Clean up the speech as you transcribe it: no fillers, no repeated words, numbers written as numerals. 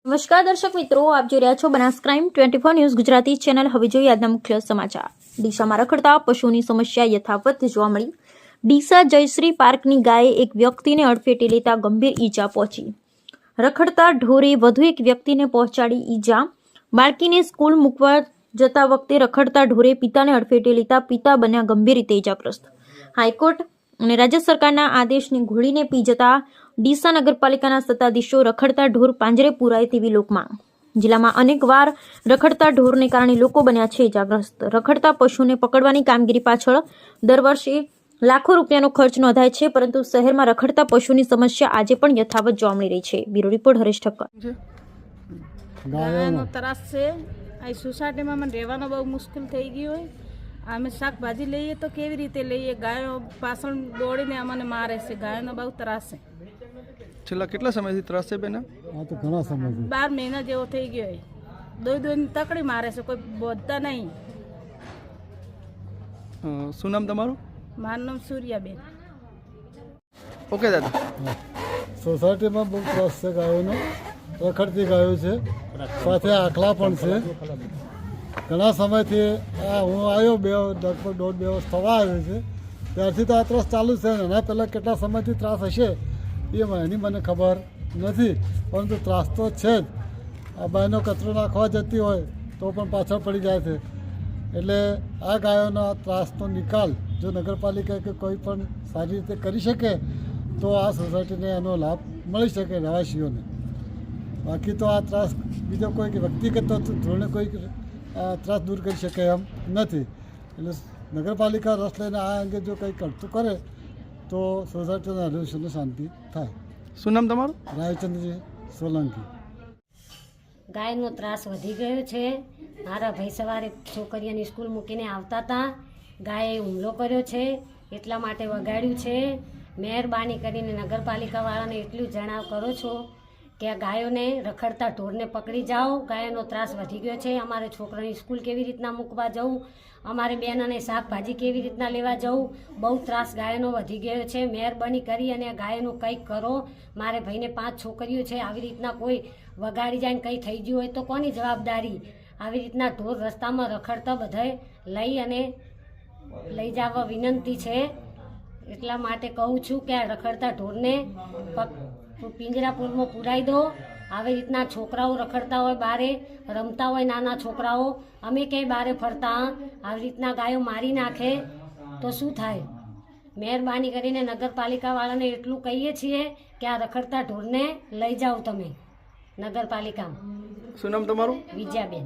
નમસ્કાર દર્શક મિત્રો, આપ જોઈ રહ્યા છો Banas crime 24 news Gujarati channel. હવે જોઈએ આજના મુખ્ય સમાચાર। ડીસામાં રખડતા પશુની સમસ્યા યથાવત જોવા મળી। ડીસા જયશ્રી પાર્કની ગાયે એક વ્યક્તિને અડફેટે લેતા ગંભીર ઈજા પહોંચી। રખડતા ઢોરે વધુ એક વ્યક્તિને પહોંચાડી ઈજા। બાળકીને સ્કૂલ મૂકવા જતા વખતે રખડતા ઢોરે પિતાને અડફેટે લેતા પિતા બન્યા ગંભીર રીતે ઈજાગ્રસ્ત। હાઈકોર્ટ અને રાજ્ય સરકારના આદેશને ઘોળીને પી જતા ડીસા નગરપાલિકાના સત્તાધીશો રખડતા ઢોર પાંજરે પુરાય તેવી લોકમાંગ। જિલ્લામાં અનેકવાર રખડતા ઢોરને કારણે લોકો બન્યા છે ઈજાગ્રસ્ત। રખડતા પશુને પકડવાની કામગીરી પાછળ દર વર્ષે લાખો રૂપિયાનો ખર્ચ નોંધાય છે, પરંતુ શહેરમાં રખડતા પશુની સમસ્યા આજે પણ યથાવત જોવા મળી રહી છે। Bureau report Haresh Thakkar. ગાયનો ત્રાસ છે। આ સોસાયટીમાં મને રહેવાનો બહુ મુશ્કેલ થઈ ગયું હોય। અમે શાકભાજી લઈએ તો કેવી રીતે લઈએ? ગાયો પાછળ દોડીને અમને મારે છે। ગાયનો બહુ ત્રાસ છે। છેલ્લા કેટલા સમયથી ત્રાસ છે બેન? આ તો ઘણા સમયથી 12 મહિના જેવો થઈ ગયો હોય। દોઈ તકડી મારે છે, કોઈ બોધતા નહીં। શું નામ તમારું? મારું નામ સૂર્યાબેન। ઓકે દાદા, સોસાયટીમાં બહુ ત્રાસ છે ગાયોનો। રખડતી ગાયો છે, સાથે આખલા પણ છે। ઘણા સમયથી હું આવ્યો લગભગ 1.5-2 વર્ષ થવા આવ્યો છે, ત્યારથી તો આ ત્રાસ ચાલુ છે। એના પહેલાં કેટલા સમયથી ત્રાસ હશે એની મને ખબર નથી, પરંતુ ત્રાસ તો છે જ। આ ગાયનો કચરો નાખવા જતી હોય તો પણ પાછળ પડી જાય છે। એટલે આ ગાયોના ત્રાસનો નિકાલ જો નગરપાલિકા કે કોઈ પણ સારી રીતે કરી શકે તો આ સોસાયટીને એનો લાભ મળી શકે રહેવાસીઓને। બાકી તો આ ત્રાસ બીજો કોઈ વ્યક્તિગત ધોરણે કોઈ ત્રાસ દૂર કરી શકે એમ નથી। એટલે નગરપાલિકા રસ લઈને આ અંગે જો કંઈ કરતું કરે તો સોસાયટીના રહેવાસીઓને શાંતિ થાય। શું નામ તમારું? રાયચંદ્રજી સોલંકી। ગાયનો ત્રાસ વધી ગયો છે। મારા ભાઈ સવારે છોકરીઓની સ્કૂલ મૂકીને આવતા હતા, ગાયે હુમલો કર્યો છે, એટલા માટે વગાડ્યું છે। મહેરબાની કરીને નગરપાલિકાવાળાને એટલું જણાવ કરો છો કે આ ગાયોને રખડતા ઢોરને પકડી જાઓ। ગાયનો ત્રાસ વધી ગયો છે। અમારે છોકરાની સ્કૂલ કેવી રીતના મૂકવા જવું, અમારે બહેનોને શાકભાજી કેવી રીતના લેવા જવું, બહુ ત્રાસ ગાયનો વધી ગયો છે। મહેરબાની કરી અને આ ગાયનું કંઈક કરો। મારે ભાઈને 5 છોકરીઓ છે, આવી રીતના કોઈ વગાડી જાય ને કંઈ થઈ ગયું હોય તો કોની જવાબદારી? આવી રીતના ઢોર રસ્તામાં રખડતા બધાએ લઈ જવા વિનંતી છે। એટલા માટે કહું છું કે આ રખડતા ઢોરને પિંજરાપુરમાં પુરાઈ દો। આવી રીતના છોકરાઓ રખડતા હોય, બારે રમતા હોય નાના છોકરાઓ, અમે ક્યાંય બારે ફરતા, આવી રીતના ગાયો મારી નાખે તો શું થાય? મહેરબાની કરીને નગરપાલિકાવાળાને એટલું કહીએ છીએ કે આ રખડતા ઢોરને લઈ જાઓ તમે નગરપાલિકામાં। શું નામ તમારું? વિજયાબેન।